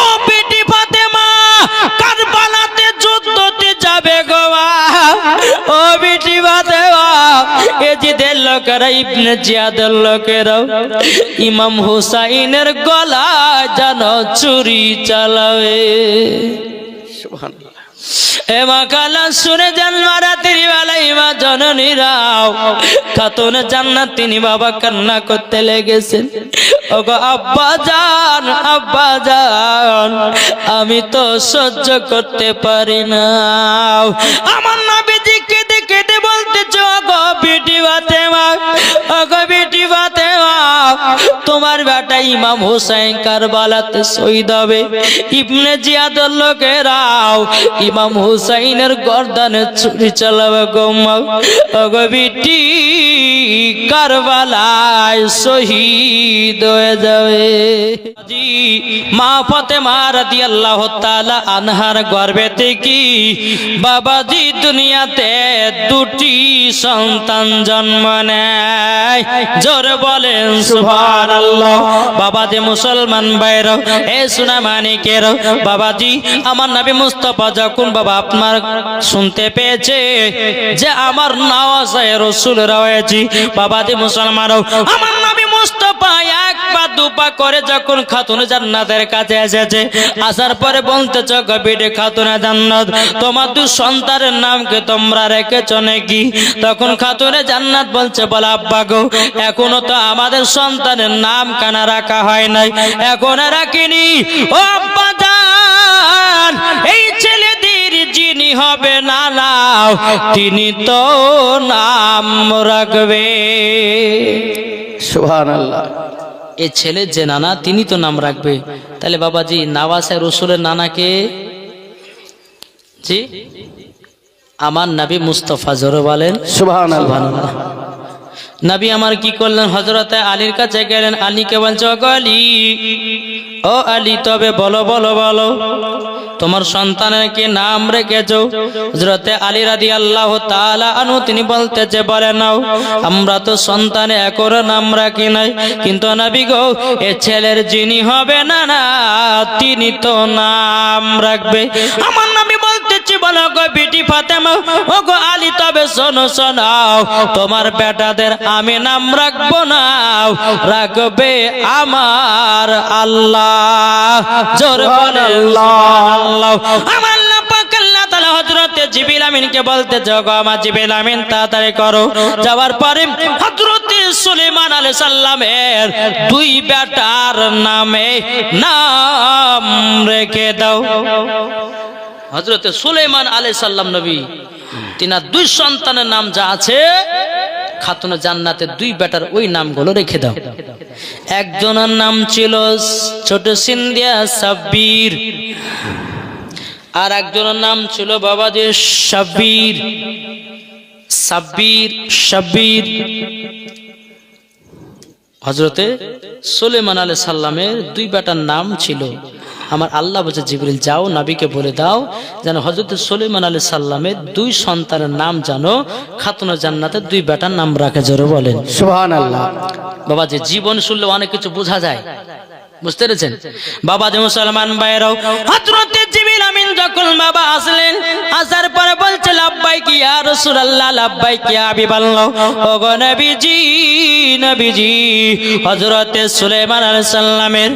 ও বেটি ফাতেমা কারবালাতে যুদ্ধতে যাবে গো মা। ও বেটি ফাতেমা এজিদের লোকেরা ইবনে জিয়াদের লোকেরা ইমাম হুসাইনের গলায় যেন ছুরি চালাবে। সুবহানাল্লাহ। এমা কালা শুনে যান রাতের বেলায় মা জননীরাও খাতুন জান্নাত তিনি বাবা কান্না করতে লেগেছেন। ওগো আব্বা জান, আব্বা জান, আমি তো সহ্য করতে পারি না। আমার নবীজিকে দেখে বলতেছে ওগো বেটি ফাতেমা, ওগো বেটি ফাতেমা, তোমার বেটা ইমাম হুসাইন কারবালাতে শহীদ হবে। ইবনে জিয়াদের লোকেরাও ইমাম হুসাইনের গর্দানে ছুরি চালাবে গো মা। ওগো বেটি কারবালায় শহীদ হয়ে যাবে। মা ফাতেমা রাদিয়াল্লাহু তাআলা আনহার গর্ভে কি বাবাজি দুনিয়াতে দুটি সন্তান জন্ম নেয়। জোরে বলেন সুবহানাল্লাহ। বাবাজি মুসলমান ভাইরা, এ সোনা মানিকের বাবাজি, আমার নবী মুস্তাফা যখন বাবা আপনার শুনতে পেয়েছে যে আমার নওয়াজে রাসূল রয়েছে, বাবাজি মুসলমানও আমার নবী মুস্তাফা এক পা দুপা করে যখন খাতুন জান্নাতের কাছে এসেছে, আসার পরে বলতেছ গবিডে খাতুন জান্নাত, তোমার দুই সন্তানের নামকে তোমরা রেখেছ নাকি? তখন খাতুনে জান্নাত বলছে, বলে আব্বা গো এখনো তো আমাদের সন্তানের নাম কানা রাখা হয় নাই, এখন রাখিনি। ও আব্বা জান, এই ছেলেদের যিনি হবে নানা তিনি তো নাম রাখবে। সুবহানাল্লাহ। এই ছেলে যে নানা তিনি তো নাম রাখবে। তাহলে বাবাজি নওয়াজে রাসূলের নানাকে জি আমার নবী মুস্তাফা। জোরে বলেন সুবহানাল্লাহ। নবী আমার কি করলেন? হযরত আলীর কাছে গেলেন। আলীকে বলছে, ও আলী, ও আলী, তবে বলো বলো বলো তোমার সন্তানের কি নাম রেখেছো? হযরত আলী রাদিয়াল্লাহু তাআলা আনহু তিনি বলতেছে, বলে নাও, আমরা তো সন্তানে একর নাম রাখি নাই, কিন্তু নবী গো এ ছেলের যিনি হবে না না তিনি তো নাম রাখবে। আমার নবী বলতেছে, বলো গো বেটি ফাতেমা, ও গো আলী, তবে শোনো শোনাও, তোমার বেটাদের আমি নাম রাখবো না, রাখবে আমার আল্লাহ। জোরে বলে আল্লাহ। আমার আল্লাহ পাক আল্লাহ তাআলা হযরত জিবরিল আমিনকে বলতে, গো আমার জিবরিল আমিন তাড়াতাড়ি করো। যাওয়ার পরে হযরত সুলাইমান আলাইহিস সালামের দুই বেটার নামে নাম রেখে দাও। হযরত সুলাইমান আলাইহিস সালাম নবী তিনার দুই সন্তানের নাম যা আছে খাতুন জান্নাতের দুই বেটার ওই নামগুলো রেখে দাও। একজনের নাম ছিল ছোট সিন্ধিয়া সাব্বির, আর একজনের নাম ছিল বাবাজি সাব্বির। সাব্বির সাব্বির হযরতে সুলাইমান আলাইহিস সালামের দুই বেটার নাম ছিল। আমার আল্লাহ বলছে, জিবরিল যাও নবীকে বলে দাও যেন হযরত সুলাইমান আলাইহিস সালামের দুই সন্তানের নাম জানো খাতুন জান্নাতের দুই বেটার নাম রাখে। জোরে বলেন সুবহানাল্লাহ। বাবা যে জীবন শুনলে অনেক কিছু বোঝা যায়, বুঝতে পেরেছেন? বাবা যে মুসলমান ভাইরাও, হযরত জিবরিল আমিন যখন বাবা আসলেন, আসার পরে বলছে, লাব্বাইক ইয়া রাসূলুল্লাহ, লাব্বাইক ইয়া হাবিবাল্লাহ। ওগো নবীজি, নবীজি, হযরত সুলাইমান আলাইহিস সালামের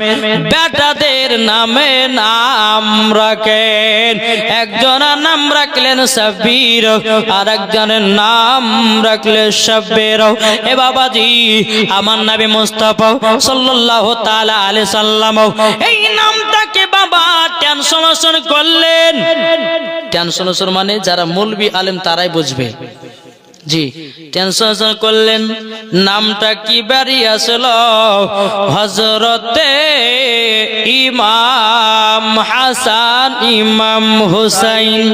বেটাদের নামে নাম রাখেন। একজনের নাম রাখলেন সাব্বির, আর একজনের নাম রাখলেন সাব্বির। এ বাবাজি আমার নবী মুস্তাফা সাল্লাল্লাহু তাআলা আলাইহি সাল্লাম এই নামটাকে বাবা ট্রান্সলেশন করলেন। ট্রান্সলেশন মানে যারা মৌলবি আলেম তারাই বুঝবে। জি, ট্রান্সলেশন করলেন। নামটা কি বেরিয়ে আসলো? হযরতে ইমাম হাসান, ইমাম হুসাইন।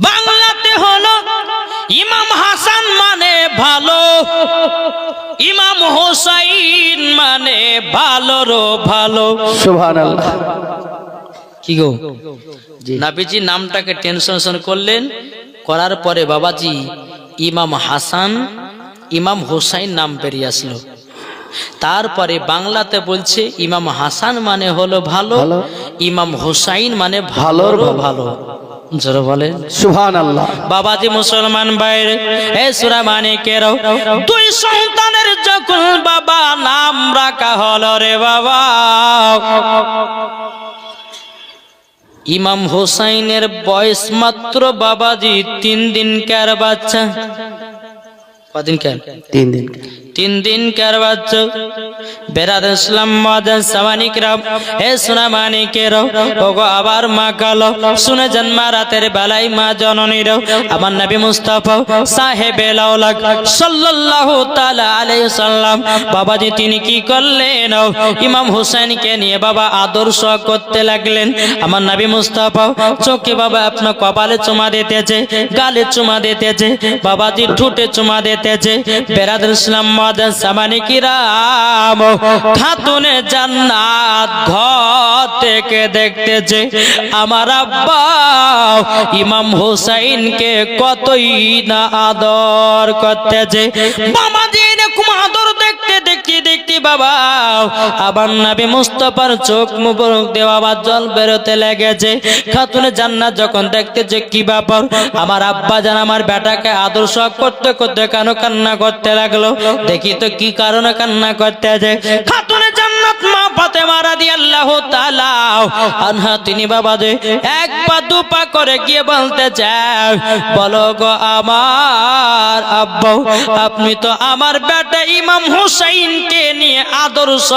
বাংলাতে হলো ইমাম হাসান মানে ভালো, ইমাম হুসাইন মানে ভালোরও ভালো। সুবহানাল্লাহ। কি গো, নবীজি নামটাকে ট্রান্সলেশন করলেন, করার পরে বাবাজি ইমাম হাসান, ইমাম হুসাইন নাম বেরিয়ে আসলো। তারপরে বাংলাতে বলছে ইমাম হাসান মানে হলো ভালো, ইমাম হোসাইন মানে ভালোর ভালো। জোরে বলেন সুবহানাল্লাহ। বাবাজি মুসলমান বাইরে এ সূরা মানিকেরও দুই সন্তানের যখন বাবা নাম রাখা হলো রে বাবা, ইমাম হোসাইনের বয়স মাত্র বাবাজি 3 দিনকার বাচ্চা। কদিন কেন? 3 দিন। 3 দিনকার বাচ্চা। বেরাদ ইসলাম মাদান সামানিকরাম হে সোনা মানিকেরও ওগো আবার মা কালো শুনে জন্মা রাতের বেলায় মা জননীর আমার নবী মুস্তাফা সাহেবে লাউলাক সাল্লাল্লাহু তাআলা আলাইহি সাল্লাম বাবাজি তিনি কি করলেন? ইমাম হোসেনকে নিয়ে বাবা আদর্শ করতে লাগলেন। আমার নবী মুস্তাফা চোখে বাবা আপনার কপালে চুমা দিতেছে, গালে চুমা দিতেছে, বাবাজি ঠোঁটে চুমা দিতেছে। বেরাদ ইসলাম মাদান সামানিকরাম খাতুনে জান্নাত ঘর থেকে দেখতেছে আমার আব্বা ইমাম হোসাইনকে কতই না আদর করতেছে। বাবাজি এরকম আদর দেখতে দেখতে দেখতে বাবা আবার নবী মুস্তাফার চোখ মুবারক দিয়ে বাবা জল বেরোতে লেগেছে। খাতুনে জান্নাত যখন দেখতেছে কি ব্যাপার, আমার আব্বা জান আমার বেটাকে আদর্শ করতে করতে কেন কান্না করতে লাগলো, দেখি তো কি কারণে কান্না করতেছে। খাতুনে জান্নাত মা ফাতেমা রাদিয়াল্লাহু তাআলা আনহা তিনি বাবা যে এক পা দু পা করে গিয়ে বলতে চায়, বলো গো আমার আব্বা আপনি তো আমার বেটা ইমাম হুসাইনকে নিয়ে আদর্শ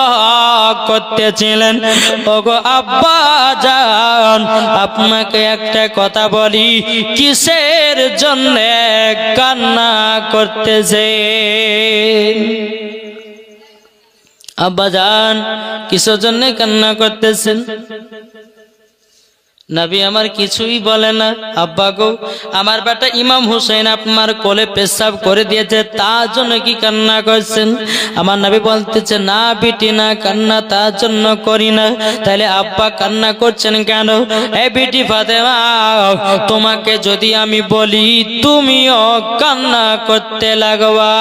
করতেছিলেন, ওগো আব্বা জান আপনাকে একটা কথা বলি, কিসের জন্য কান্না করতেছে? আব্বা জান কিসের জন্য কান্না করতেছেন? নবী আমার কিছুই বলে না। আব্বা গো আমার বেটা ইমাম হোসেন আপনার কোলে পেশাব করে দিয়েছে তার জন্য কি কান্না করছেন? আমার নবী বলতেছে না বিটি না, কান্না তার জন্য করি না। তাহলে আব্বা কান্না করছেন কেন? এ বিটি ফাতেমা তোমাকে যদি আমি বলি তুমিও কান্না করতে লাগবা।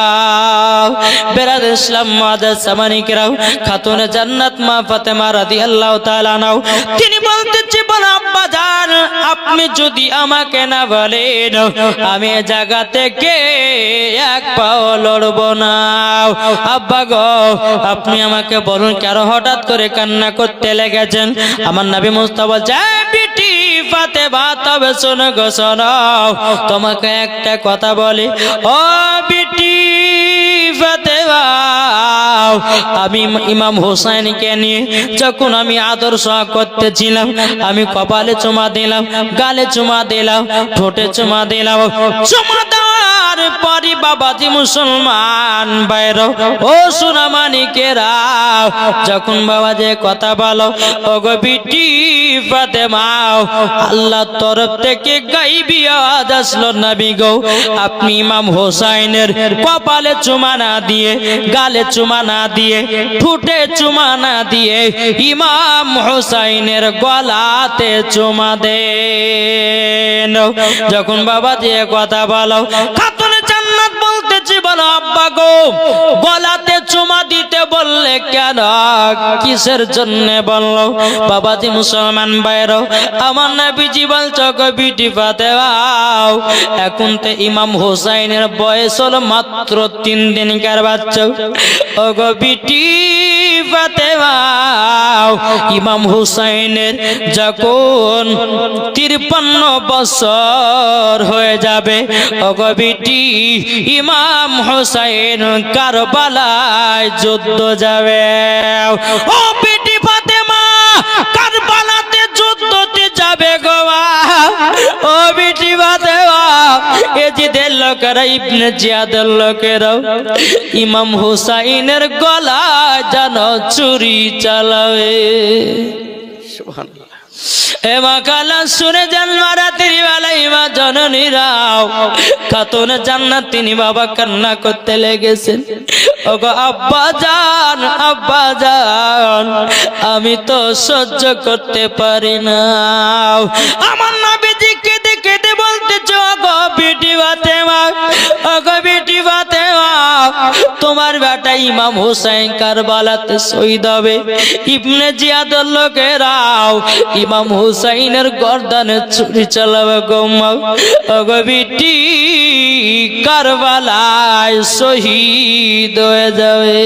বেরাদ ইসলাম মাদার সামানিকরাও খাতুনে জান্নাত মা ফাতেমা রাদিয়াল্লাহু তাআলা আনহা তিনি বলতেছে বল আব্বা জান আপনি যদি আমাকে না বলেন আমি জায়গা থেকে এক পাও লড়ব না। আব্বা গো আপনি আমাকে বলুন কেন হঠাৎ করে কান্না করতে লেগেছেন? আমার নবী মুস্তাফা যায় বিটি ফাতেমা তবে শোনো গো শোনো, তোমাকে একটা কথা বলি ও বিটি ফাতেমা, আমি ইমাম হোসেনকে নিয়ে যখন আমি আদর্শ করতেছিলাম আমি কপালে চুমা দিলাম, গালে চুমা দিলাম, ঠোঁটে চুমা দিলাম। চুমা দেওয়ার পরই বাবাজি মুসলমান বাইরে ও সোনা মানিকেরা যখন বাবা যে কথা বলো ওগো বিটি ফাতেমা আল্লাহর তরফ থেকে গায়বী আওয়াজ আসলো নবী গো আপনি ইমাম হোসেনের কপালে চুমা না দিয়ে, গালে চুমা না দিয়ে, ঠোঁটে চুমা না দিয়ে ইমাম হোসেনের গলাতে চুমা দেন। যখন বাবা দিয়ে কথা বলো খাতুনে জান্নাত বলতেছি বলো আব্বা গো গলাতে চুমা দিতে বললে কেন, কিসের জন্য বললো? বাবাজি মুসলমান বাইরে আমার নবীজি বলছো গো বিটি ফাতেমা এখন তো ইমাম হোসেনের বয়স হলো মাত্র 3 দিনকার বাচ্চা। ও গো বিটি ফাতেমা ইমাম হোসেনের যখন 53 বছর হয়ে যাবে ও গো বিটি ইমাম হোসেন কারবালায় যুদ্ধ যাবে। ও বিটি ফাতেমা কারবালাতে যুদ্ধতে যাবে গো ও বিটি ফাতেমা এজিদের লোকেরা ইবনে জিয়াদের লোকেরা ইমাম হোসেনের গলা যেন ছুরি চালাবে। সুবহানাল্লাহ। এমা কালা শুনে জন্মা রাতের বেলায় মা জননীরাও খাতুনে জান্নাত তিনি বাবা কান্না করতে লেগেছেন। ওগো আব্বা জান আব্বা জান আমি তো সহ্য করতে পারি না। আমার নবীজি কেঁদে কেঁদে বলতেছে ওগো বিটি ফাতেমা, ওগো বিটি ফাতেমা তোমার আমার বেটা ইমাম হুসাইন কারবালাতে শহীদ হবে। ইবনে জিয়াদের লোকেরাও ইমাম হুসাইনের গর্দানে ছুরি চালাবে গো মা, ওগো বিটি কারবালায় শহীদ হয়ে যাবে।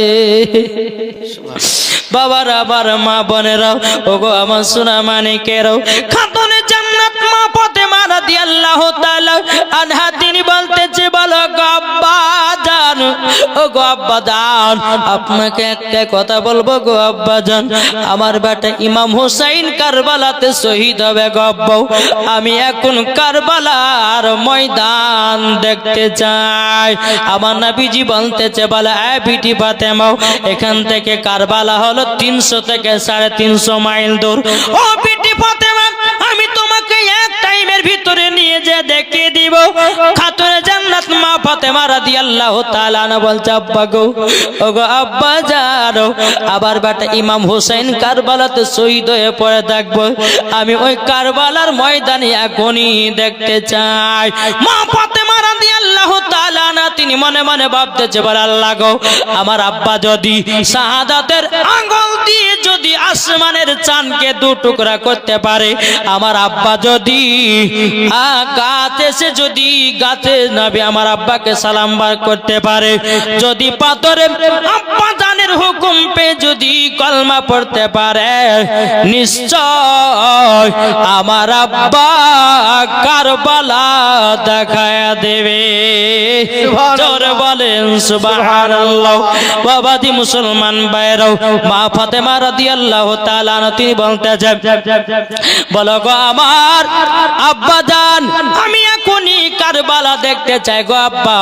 বাবার আবার মা বোনেরাও, ওগো আমার সোনা মানিকেরাও, খাতুনে জান্নাত মা ফাতেমা রাদিয়াল্লাহু তাআলা আনহা তিনি বলতেছে, বলো গো আব্বা জান, ওগো আব্বা জান, আপনাকে একটা কথা বলবো গো আব্বা জান, আমার বেটা ইমাম হুসাইন কারবালাতে শহীদ হবে গো আব্বা, আমি এখন কারবালার ময়দান দেখতে চাই। আমার নবীজি বলতেছে, বলে এ বিটি ফাতেমা, এখান থেকে কারবালা হলো 300 থেকে 350 মাইল দূর। ও বিটি ফাতেমা, আমি তোমাকে এক টাইমের ভিতরে নিয়ে যে দেখিয়ে দিব। খাতুনে জান্নাত মা ফাতেমা রাদিয়াল্লাহু তাআলা আনহা বলছে, আব্বা গো, ওগো আব্বা জানো, আবার বেটা ইমাম হুসাইন কারবালাতে শহীদ হয়ে পড়ে থাকবো, আমি ওই কারবালার ময়দানে এখনই দেখতে চাই। মা ফাতেমা রাদিয়াল্লাহু তাআলা আনহা তিনি মনে মনে ভাবতেছে, বলে আল্লাহ গো, আমার আব্বা যদি শাহাদাতের আঙ্গুল দিয়ে যদি আসমানের চাঁদকে 2 টুকরা করতে পারে, আমার আব্বা যদি গাছে এসে যদি গাছে নবী আমার আব্বাকে সালাম বার করতে পারে, যদি পাথরে আব্বা জানের হুকুম পে যদি কলমা পড়তে পারে, নিশ্চয় আমার আব্বা কারবালা দেখায়া দেবে। জোরে বলেন সুবহানাল্লাহ। বাবাজি মুসলমান ভাইরাও, মা ফাতেমা রাদিয়াল্লাহু তাআলা আনহা তিনি বলতেছেন, বলো গো আমার আব্বা জান, আমি এখনই কারবালা দেখতে চাই গো আব্বা,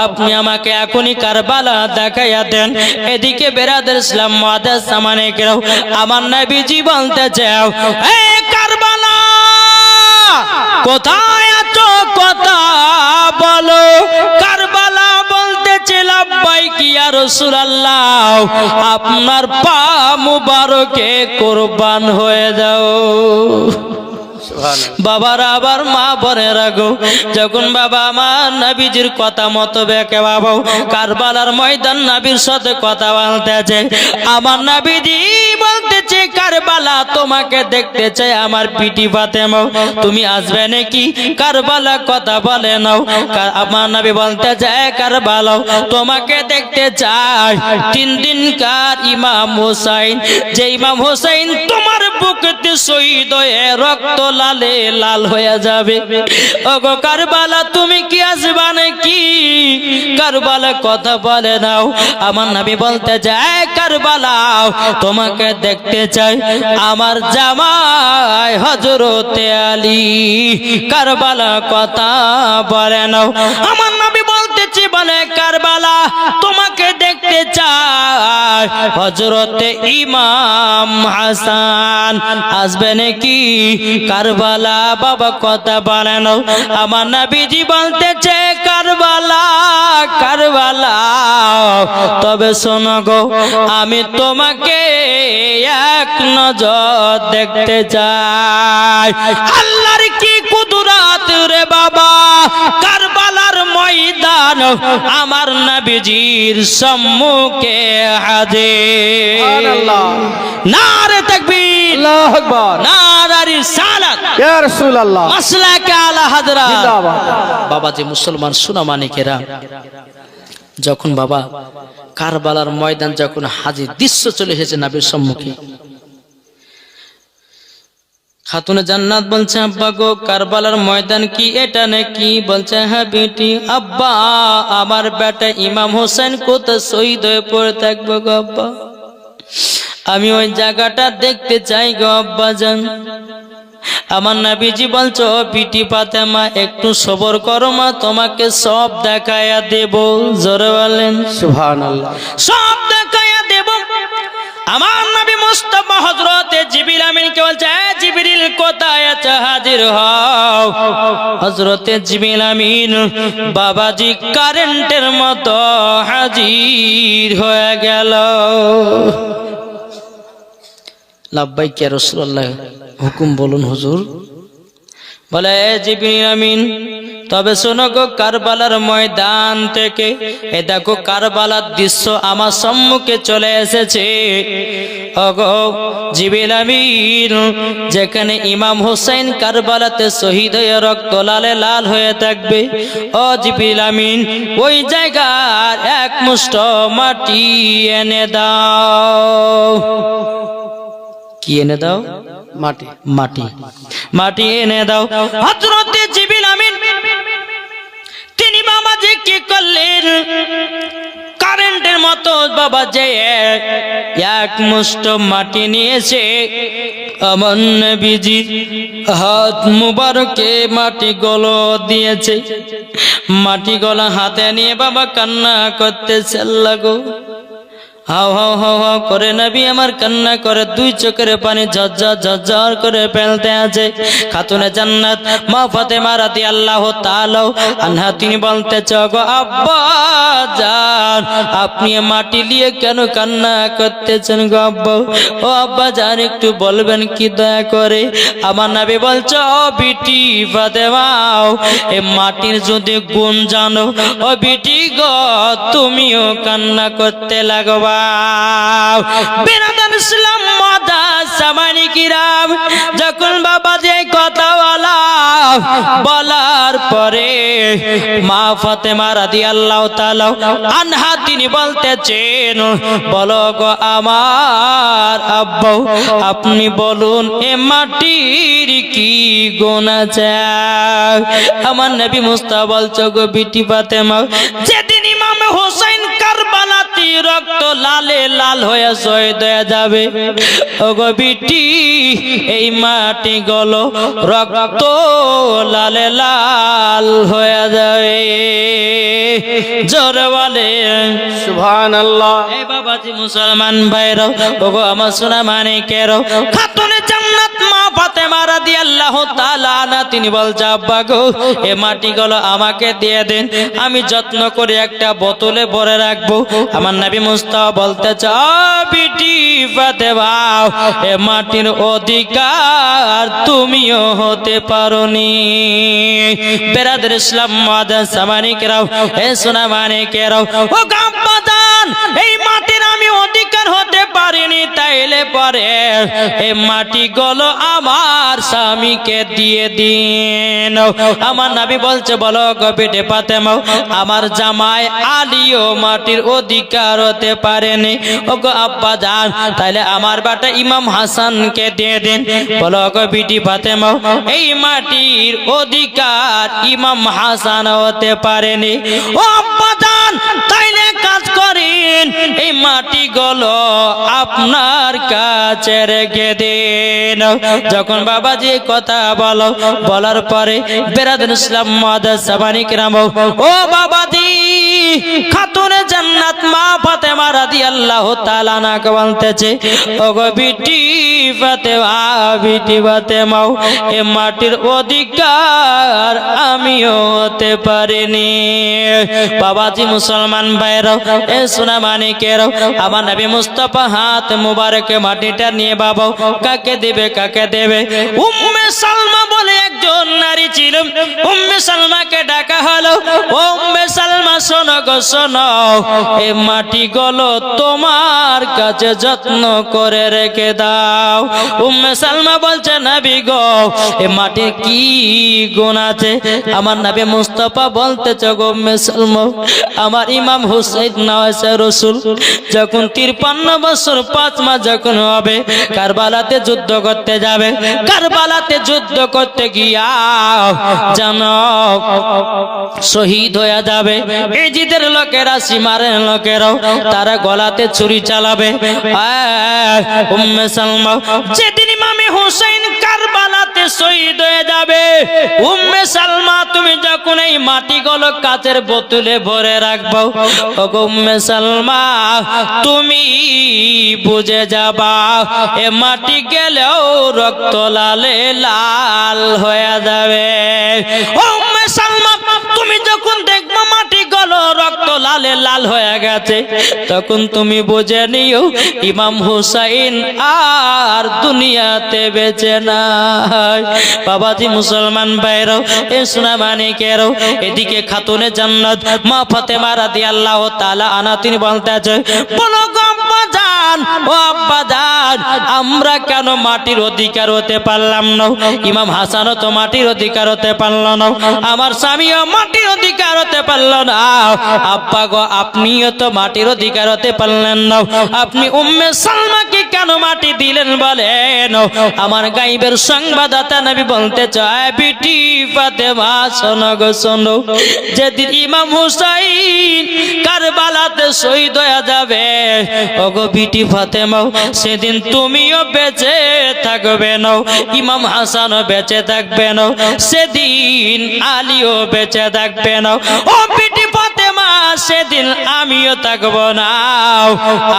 আপনি আমাকে এখনই কারবালা দেখাইয়া দেন। এদিকে বেরাদের ইসলাম মুআদ্দাস সামানে কেউ আমার নবীজি বলতেছে, এ কারবালা কোথায় আছো, কথা বলো। কারবালা বলতেছে, লাব্বাইক ইয়া রাসূলুল্লাহ, আপনার পা মুবারকে কুরবান হয়ে যাও। বাবার আবার মা বোনেরা গো, যখন বাবা আমার নবীজির কথা মতো বেঁকে বাবা কারবালার ময়দান নবীর সাথে কথা বলতেছে, আমার নবীজি বলতেছে, কারবালা তোমাকে দেখতে চাই আমার পিটি ফাতেমা, তুমি আসবে নাকি? কারবালা কথা বলে নাও। আমার নবী বলতেছে, কারবালা তোমাকে দেখতে চাই 3 দিনকার ইমাম হুসাইন, যে ইমাম হুসাইন তোমার বুকেতে শহীদ হয়ে রক্ত লালে লাল হয়ে যাবে। ওগো কারবালা তুমি কি আসবা নাকি? কারবালা কথা বলে নাও। আমার নবী বলতে যায়, কারবালা তোমাকে দেখতে চাই আমার জামাই হযরতে আলী। কারবালা কথা বলে নাও। আমার নবী বলতেছি, বলে কারবালা তোমাকে দেখতে চাই হযরতে ইমাম হাসান, আসবে নাকি? কারবালা বাবা কথা বলেন। আমার নবীজি বলতেছে, কারবালা কারবালা তবে শোনো গো, আমি তোমাকে এক নজর দেখতে চাই। আল্লাহর কি কুদরত রে বাবা, কারবালার ময়দান আমার নবীজির সম্মুখে হাজির। সুবহানাল্লাহ, নারে তাকবীর, আল্লাহু আকবার, নারে রিসালাত, ইয়া রাসূলুল্লাহ, মাসলাকে আলা হাজরা জিন্দাবাদ। বাবা যে মুসলমান সোনা মানিকেরা, যখন বাবা কারবালার ময়দান যখন হাজির, দৃশ্য চলে এসেছে নবীর সম্মুখে, খাতুনে জান্নাত বলছে, আব্বা গো কারবালার ময়দান কি এটা নাকি? বলছে, হ্যাঁ বেটি। আব্বা আমার বেটা ইমাম হোসেন কোথায় শহীদ হয়ে পড়ে থাকবো গো আব্বা, আমি ওই জায়গাটা দেখতে চাই গো আব্বা জান। আমার নবীজি বলছো, পিটি ফাতেমা একটু সবর করো মা, তোমাকে সব দেখায়া দেব। জোরে বলেন সুবহানাল্লাহ, সব দেখায়া দেব। আমার নবী মুস্তাফা হযরতে জিবরিল আমিনকে বলছে, জিবরিল কোথায় আছে, হাজির হও। হযরতে জিবরিল আমিন বাবাজি কারেন্টের মতো হাজির হয়ে গেল। লাব্বাইক ইয়া রাসূলুল্লাহ, হুকুম বলুন হুজুর। বলে, জিবরিল আমিন তবে শোনো গো কারবালার ময়দান থেকে এ দেখো কারবালার দৃশ্য আমার সম্মুখে চলে এসেছে। ওগো জিবরিল আমিন, যেখানে ইমাম হোসেন কারবালাতে শহীদ হয়ে রক্ত লালে লাল হয়ে থাকবে, ও জিবরিল আমিন ওই জায়গার এক মুষ্ঠ মাটি এনে দাও। কি এনে দাও? মাটি। মাটি। মাটি এনে দাও। হযরত জিবরিল আমিন তিনি বাবা যে কি করলেন, কারেন্টের মতো বাবা যে এক মুষ্ঠ মাটি নিয়েছে, আমার নবীজি হাত মুবারকে মাটি গলো দিয়েছে। মাটি গলা হাতে নিয়ে বাবা কান্না করতেছে, আল্লাহ গো, হাও হাও হাও হাও করে নবী আমার কান্না করে দুই চোখের পানি ঝরঝর ঝরঝর করে ফেলতে আছে। খাতুনে জান্নাত মা ফাতেমা রাদিয়াল্লাহু তাআলা আনহা তিনি বলতেছে, গো আব্বা জান, আপনি মাটি নিয়ে কেন কান্না করতেছেন গো আব্বা? ও আব্বা জান একটু বলবেন কি দয়া করে? আমার নবী বলছে, ও বিটি ফাতেমা, এই মাটির যদি গুণ জানো, ও বিটি গো তুমিও কান্না করতে লাগবা। বিরাদান ইসলাম মাদাস সামানি কিরাম, যখন বাবা যে কথা বলার পরে মা ফাতেমা রাদিয়াল্লাহু তাআলা আনহা তিনি বলতেছেন, বলো গো আমার আব্বা, আপনি বলুন এ মাটির কি গুণ আছে? আমার নবী মুস্তাফা বলছো, গো বিটি ফাতেমা, যেদিন ইমাম হোসেন কারবালাতে রক্ত লালে লাল হয়ে শহীদ হয়ে যাবে, ওগো বিটি এই মাটি গলো রক্ত লালে লাল হয়ে যাবে। জোরে বলে সুবহানাল্লাহ। এই বাবাজি মুসলমান ভাইরাও, ওগো আমার সোনা মানিকেরাও, খাতুনে জান্নাত মা ফাতেমা রাদিয়াল্লাহু তাআলা আনহা তিনি বলছে, আব্বা গো এই মাটিগুলো আমাকে দিয়ে দেন, আমি যত্ন করে একটা বোতলে ভরে রাখবো। আমার নবী মুস্তাফা বলতে চাও, বিটি ফাতেমা এ মাটির অধিকার তুমিও হতে পারোনি। বেরাদর ইসলাম মাদাস সামানিকেরাও, এ সোনা মানিকেরাও, ও গাম্বাদান এই মাটির আমি অধিকার হতে পারিনি, তাইলে পরে এই মাটি গুলো আমার স্বামীকে দিয়ে দিন। আমার নবী বলছে, বলো গো বিটি ফাতেমা, আমার জামাই আলীও মাটির অধিকার হতে পারেনি। ও গো আব্বা জান, তাইলে আমার বেটা ইমাম হাসানকে দিয়ে দিন। বলো গো বিটি ফাতেমা, এই মাটির অধিকার ইমাম হাসান হতে পারেনি। ও আব্বা জান, তাইলে কাজ করেন এই মাটি গুলো আপনার কাছে রেখে দিন। যখন বাবাজি কথা বলার পরে বেরাদুল ইসলাম মাদাস সামানিকরাম, ও বাবাজি খাতুনে জান্নাত মা ফাতেমা রাদিয়াল্লাহু তাআলা আনহা বলতেছে, ওগো বিটি ফাতেমা, বিটি ফাতেমা, এ মাটির অধিকার আমিও হতে পারিনি। বাবাজি মুসলমান ভাইরাও, এ সোনা মানিকেরাও, আমার নবী মুস্তাফা হাত মুবারকে মাটিটা নিয়ে বাবা কাকে দেবে, কাকে দেবে? উম্মে সালমা বলে একজন নারী ছিল, উম্মে সালমাকে ডাকা হলো, ও উম্মে সালমা শোনো গো শোনো, এই মাটি গুলো তোমার কাছে যত্ন করে রেখে দাও। উম্মে সালমা বলছে, নবী গো এই মাটির কি গুণ আছে? আমার নবী মুস্তাফা বলতেছে, গো উম্মে সালমা, আমার ইমাম হুসাইন নওয়াজে রাসূল যখন 53 বছর 5 মাস যখন হবে কারবালাতে যুদ্ধ করতে যাবে, কারবালাতে যুদ্ধ করতে গিয়া জানো শহীদ হয়ে যাবে। এজিদের লোকেরা, সীমারের লোকেরাও তারা গলাতে ছুরি চালাবে। উম্মে সালমা যেদিন ইমামে হুসাইন কারবালাতে শহীদ হয়ে যাবে, উম্মে সালমা তুমি যখন এই মাটিগুলো কাচের বোতলে ভরে রাখবো, ওগো উম্মে সালমা তুমি বুঝে যাবা এ মাটি গেলেও রক্ত লালে লাল হয়ে যাবে। ও উম্মে সালমা তুমি যখন দেখবা মাটি গুলো রক্ত লালে লাল হয়ে গেছে, তখন তুমি বুঝে নিও ইমাম হুসাইন আর দুনিয়াতে বেঁচে নাই। বাবাজি মুসলমান ভাইরাও, এ সোনা মানিকেরাও, এদিকে খাতুনে জান্নাত মা ফাতেমা রাদিয়াল্লাহু তাআলা আনহা তিনি বলতেছে, বলো গো আব্বাজান, ও আব্বাজান, আমরা কেন মাটির অধিকার হতে পারলাম না? ইমাম হাসানও তো মাটির অধিকার হতে পারল না, আমার স্বামীও মাটির অধিকার হতে পারল না। আব্বা গো, আপনিও তো মাটির অধিকার হতে পারলেন না, আপনি উম্মে সালমাকে কেন মাটি দিলেন বলেন? আমার গাইবের সংবাদদাতা নবী বলতে চায়, বিটি ফাতেমা শোনো গো শোনো, যেদিন ইমাম হুসাইন কারবালাতে শহীদ হয়ে যাবে, ওগো বিটি ফাতেমা, সেদিন তুমিও বেঁচে থাকবে না, ইমাম হাসানও বেঁচে থাকবে না, সেদিন আলীও বেঁচে থাকবে না। ও বিটি ফাতেমা, সেদিন আমিও থাকবো না,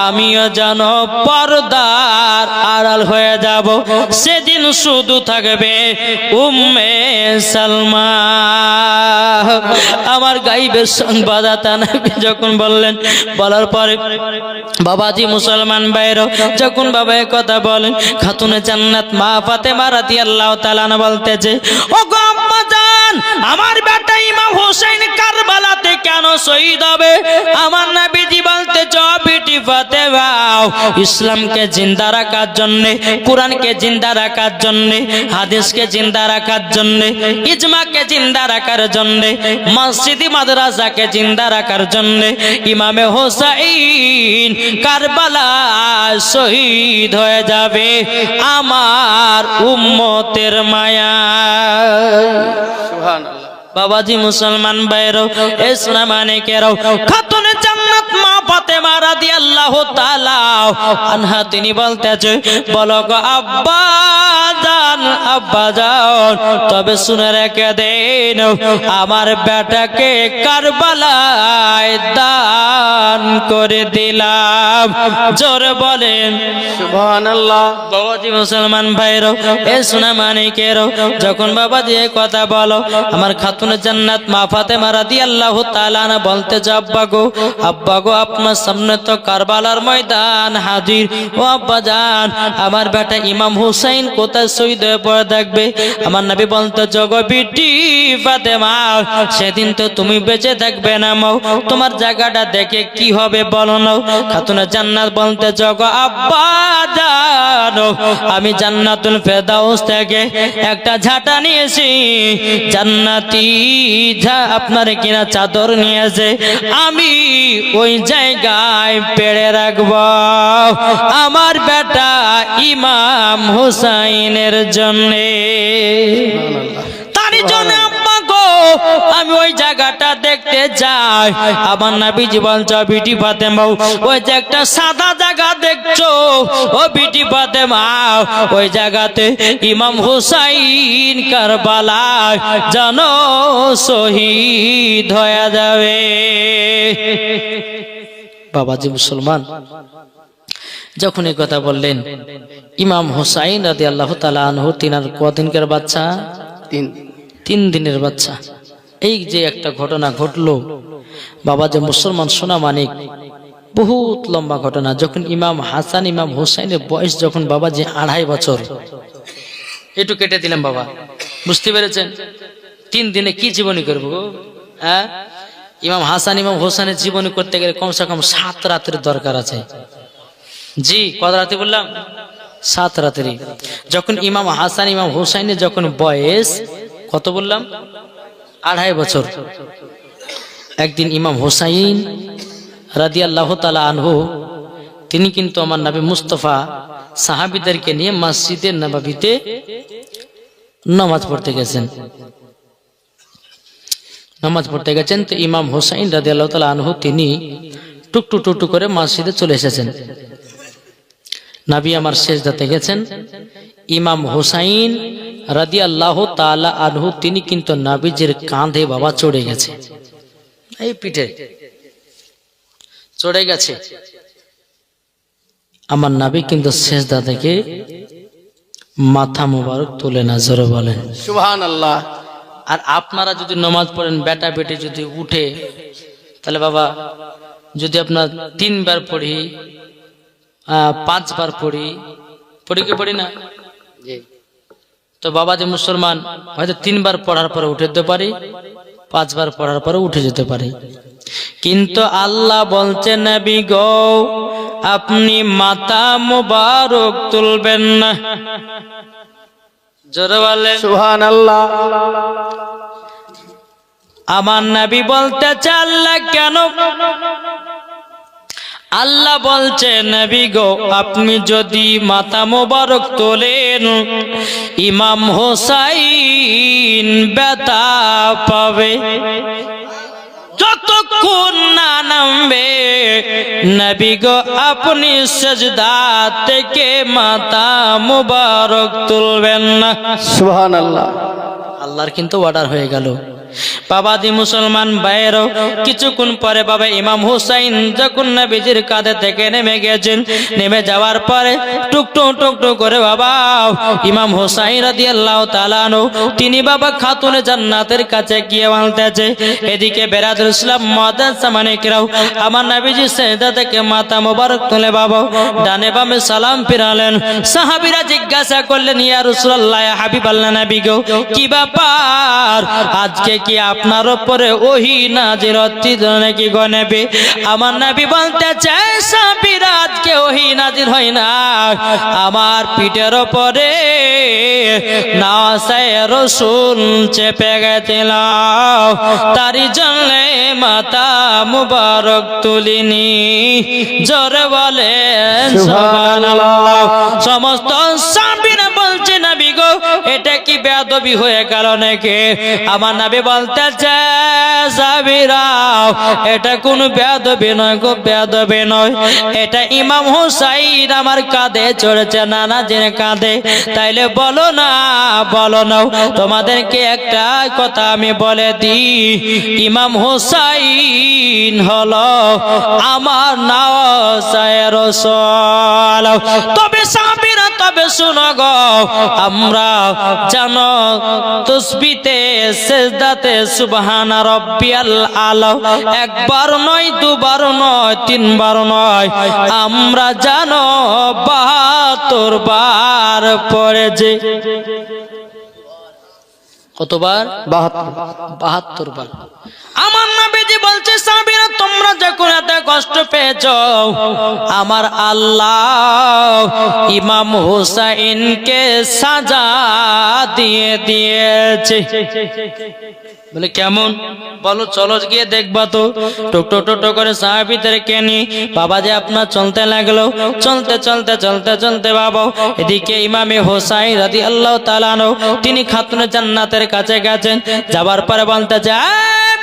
আমিও যেন পর্দার আড়াল হয়ে যাব, সেদিন শুধু থাকবে উম্মে সালমা। আমার গাইবের সংবাদদাতা নবী যখন বললেন, বলার পরে বাবাজি মুসলমান ভাইরা যখন বাবা এই কথা বলেন, খাতুনে জান্নাত মা ফাতেমা রাদিয়াল্লাহু তাআলা আনহা বলতেছে, ও গো আম্মাজান, আমার বেটা ইমাম হোসেন কারবালাতে কেন শহীদ হবে? আমার নবীজি বলতেছে, ও বিটি ফাতেমা, ইসলামকে জিন্দা রাখার জন্য, কোরআনকে জিন্দা রাখার জন্য, হাদিসকে জিন্দা রাখার জন্য, ইজমাকে জিন্দা রাখার জন্য, মসজিদ মাদ্রাসাকে জিন্দা রাখার জন্য ইমামে হোসাইন কারবালায় শহীদ হয়ে যাবে আমার উম্মতের মায়া। সুবহানাল্লাহ। বাবাজি মুসলমান ভাইরাও, ইসলাম মানিকেরাও, খাতুনে জান্নাত মা ফাতেমা রাদিয়াল্লাহু তাআলা আনহা তিনি বলতেছে, বলো গো আব্বা জান, আব্বা জান, তবে শুনে রেখে দেন, আমার বেটাকে কারবালায় দান করে দিলাম। জোরে বলেন সুবহানাল্লাহ। বাবাজি মুসলমান ভাইরাও, এ সোনা মানিকেরাও, যখন বাবাজি এই কথা বলো, আমার খাতুনে জান্নাত মা ফাতেমা রাদিয়াল্লাহু তাআলা আনহা বলতে, আব্বা গো, আব্বা গো, আপনার সামনে তো কারবালার ময়দান হাজির। ও আব্বা জান, আমার বেটা ইমাম হুসাইন কোথায় শহীদ হয়ে পড়ে থাকবে? আমার নবী বলতে, জগো বিটি ফাতেমা, সেদিন তো তুমি বেঁচে থাকবে না, মাও তোমার জায়গাটা দেখে কি হবে বলো না? খাতুনে জান্নাত বলতে, জগো আব্বা জানো, আমি জান্নাতুল ফেরদাউস থেকে একটা ঝাঁটা নিয়েছি, জান্নাতি আপনার কিনা চাদর নিয়েছে, আমি ওই জায়গায় পেড়ে রাখব আমার বেটা ইমাম হুসাইনের জন্য। তার জন্য আব্বা গো, আমি ওই জায়গাটা দেখতে যাই। আমার নবীজি বলছে, বিটি ফাতেমা, ওই যে একটা সাদা জায়গা দেখছো, ও বিটি ফাতেমা, ওই জায়গাতে ইমাম হুসাইন কারবালায় যেন শহীদ হয়ে যাবে। বাবাজি মুসলমান যখন এই কথা বললেন, ইমাম হুসাইন রাদিয়াল্লাহু তাআলা আনহু তিনার কদিনকার বাচ্চা? 3 দিনের বাচ্চা। এই যে একটা ঘটনা ঘটলো বাবাজি মুসলমান সোনা মানিক, বহুত লম্বা ঘটনা। যখন ইমাম হাসান ইমাম হুসাইনের বয়স যখন বাবাজি 2.5 বছর, একটু কেটে দিলাম বাবা, বুঝতে পেরেছেন? 3 দিনে কি জীবনী করবো? হ্যাঁ, ইমাম হাসান ইমাম হুসাইনের জীবনী করতে গেলে কমসে কম 7 রাতের দরকার আছে। জি, কত রাতে বললাম? 7 রাতেরই। যখন ইমাম হাসান ইমাম হুসাইনের যখন বয়স কত বললাম? 2.5 বছর। একদিন ইমাম হুসাইন রাদিয়াল্লাহু তাআলা আনহু তিনি কিন্তু আমার নবী মুস্তাফা সাহাবীদেরকে নিয়ে মসজিদে নববীতে নামাজ পড়তে গেছেন। নামাজ পড়তে গেছেন তো ইমাম হুসাইন রাদিয়াল্লাহু তাআলা আনহু তিনি টুকটু টুকটু করে মসজিদে চলে এসেছেন। নবী আমার সেজদাতে গেছেন, ইমাম হুসাইন রাদিয়াল্লাহু তাআলা আনহু তিনি কিন্তু নবীজির কাঁধে বাবা চড়ে গেছে, এই পিঠে চড়ে গেছে। আমার নবী কিন্তু সেজদা থেকে মাথা মোবারক তুলে না, জোরে বলেন সুবহানাল্লাহ। আর আপনারা যদি নামাজ পড়েন, বেটা বেটি যদি উঠে তাহলে বাবা যদি আপনার 3 বার পড়ি 5 বার পড়ি কি পড়ি না, জি তো বাবা যে মুসলমান হয়তো 3 বার পড়ার পরে উঠে যেতে পারি, 5 বার পড়ার পরে উঠে যেতে পারি। কিন্তু আল্লাহ বলছেন নবী গো আপনি মাথা মুবারক তুলবেন না। জোরে বলেন সুবহানাল্লাহ। আমার নবী বলতে আল্লাহ কেন? আল্লাহ বলছে নবী গো আপনি যদি মাথা মোবারক তোলেন ইমাম হোসাইন ব্যথা পাবে, যতক্ষণ না নামবে নবী গো আপনি সিজদা থেকে মাথা মোবারক তুলবেন না। সুবহানাল্লাহ। আল্লাহর কিন্তু অর্ডার হয়ে গেল। বাবা দি মুসলমান ভাইয়েরও কিছুক্ষণ পরে বাবা ইমাম হুসাইন যখন নবীজির কাঁধে থেকে নেমে গেছেন, নেমে যাওয়ার পরে টুকটুক টুকটুক করে বাবা ইমাম হুসাইন রাদিয়াল্লাহু তাআলা আনহু তিনি বাবা খাতুনে জান্নাতের কাছে গিয়ে বলতেছে, এদিকে বেরাদুল ইসলাম মুআদ্দাস সামানিকরাও আমার নবীজি সিজদা থেকে মাথা মোবারক তুলে বাবা ডানে বামে সালাম ফিরালেন। সাহাবীরা জিজ্ঞাসা করলেন ইয়া রাসূলুল্লাহ ইয়া হাবিবাল্লাহ নবী গো কি ব্যাপার, আজকে কি আপনার উপরে ওহী নাজিল হচ্ছে নাকি গো নবী? আমার নবী বলতে চায় সাহাবীরা আজকে ওহী নাজিল হয় না, আমার পিঠের উপরে নাসায়ে রাসূল চেপে গেছিল, তারই জন্য মাথা মুবারক তুলিনি। জোরে বলে সুবহানাল্লাহ। সমস্ত সাহাবীরা বলছে নবী গো এটা কি বেয়াদবি হয়ে গেল নাকি? আমার নবী বলতে চায় সাহাবীরা এটা কোনো বেয়াদবি নয় গো, বেয়াদবি নয়, এটা ইমাম হুসাইন আমার কাঁধে চড়েছে, নানাজির কাঁধে। তাইলে বলো না তোমাদেরকে একটা কথা আমি বলে দিই, ইমাম হুসাইন হলো আমার নাসায়ে রাসূল। তবে সাহাবীরা তবে শুনো গো আমরা জানো তাসবিতে সিজদাতে সুবহান রাব্বিয়াল আলা একবার নয় দুবার নয় তিনবার নয় আমরা জানো 72 বার পড়েছে। কতবার? 72 বার। আমার নবীজি বলছে সাহাবীরা তোমরা যখন এত কষ্ট পেয়েছো আমার আল্লাহ ইমাম হুসাইনকে সাজা দিয়ে দিয়েছে। বলে কেমন? বলো চলো গিয়ে দেখবা তো। টোটো টোটো করে সাহাবীদেরকে নিয়ে বাবা যে আপনার চলতে লাগলো, চলতে চলতে চলতে চলতে বাবা এদিকে ইমামে হোসাইন রাদিয়াল্লাহু তাআলা আনহু তিনি খাতুনে জান্নাতের কাছে গেছেন। যাবার পরে বলতে যায়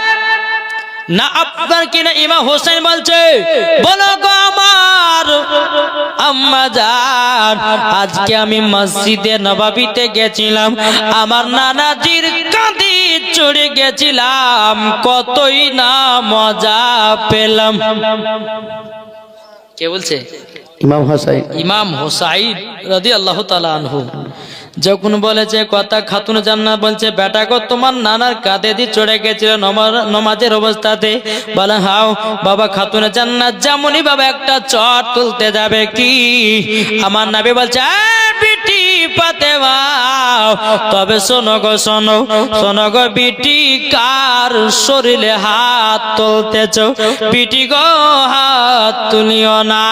না আপনার কিনা ইমাম হোসেন বলছে বলো গো আমার আম্মা জান আজকে আমি মসজিদে নববীতে গেছিলাম, আমার নানাজির কাঁধে চড়ে গেছিলাম, কতই না মজা পেলাম। কে বলছে? ইমাম হোসাইন। ইমাম হোসাইন রাদিয়াল্লাহু তাআলা আনহু যখন বলেছে কথা খাতুন জান্নাত বলছে বেটা গো তোমার নানার কাঁধে দিয়ে চড়ে গেছিল নামাজের অবস্থাতে। বলে হাও বাবা খাতুন জান্নাত যেমনই বাবা একটা চট তুলতে যাবে কি আমার নবী বলছে বিটি ফাতেমা তবে শোনো গো বিটি কার শরীরে হাত তুলতেছ? বিটি গো হাত তুলিও না।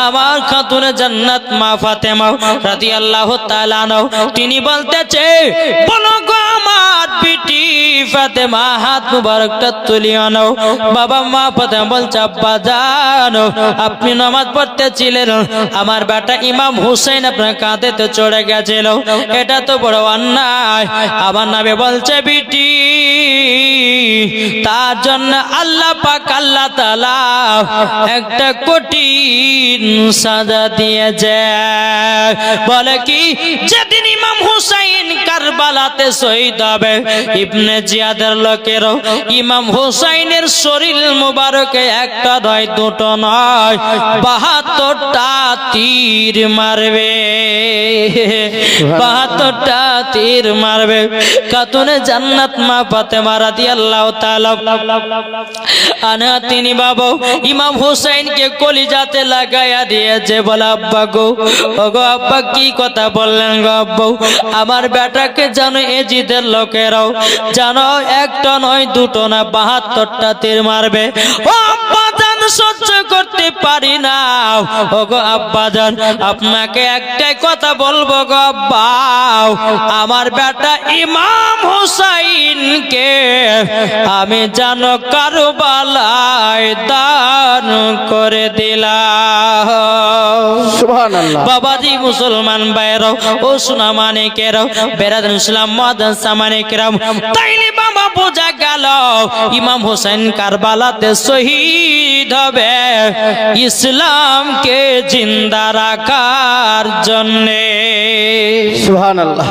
আমার খাতুন জান্নাত মা ফাতেমা রাদিয়াল্লাহু তাআলা তিনি বলতেছে বলো গো আমার বিটি ফাতেমা হাত মুবারকটা তুলিও নাও। বাবা মা ফাতেমা বলছে আব্বা জানো আপনি নামাজ পড়তেছিলেন, আমার বেটা ইমাম হুসাইন আপনার কাঁধেতে চড়ে গেছিল, এটা তো বড় অন্যায়। আমার নবী বলছে বিটি তার জন্য আল্লাহ পাক আল্লাহ তাআলা একটা কঠিন সাজা দিয়েছে। বলে কি যেদিন ইমাম হুসাইন কারবালাতে শহীদ হবে ইবনে জিয়াদের লোকেরও ইমাম হুসাইনের শরীর মুবারকে একটা নয় দুটো নয় 72টা তীর মারবে 72টা তীর মারবে খাতুনে জান্নাত মা ফাতেমা রাদিয়াল্লাহু তাআলা আনহা তিনি বাবা ইমাম হুসাইনকে কলিজাতে লাগায়া দিয়েছে বলে আব্বা গো ওগো আব্বা কি কথা বললেন গো আব্বা আমার বেটাকে জানো এজিদের লোকেরাও জানো একটা নয় দুটো না 72টা তীর মারবে ও আব্বা জান সহ্য করতে পারি না ওগো আব্বা জান আপনাকে একটাই কথা বলবো গো আব্বা আমার বেটা ইমাম হুসাইনকে আমি জানো কারবালায় দান করে দিলাম সুবহানাল্লাহ। বাবাজি মুসলমান ভাইরাও ও সোনা মানিকেরাও বেরাদার ইসলাম মাদ্রাসা মানিকেরাও তাইলে বাবা বোঝা গেল ইমাম হোসেন কারবালাতে শহীদ হবে ইসলামকে জিন্দা রাখার জন্যে সুবহানাল্লাহ।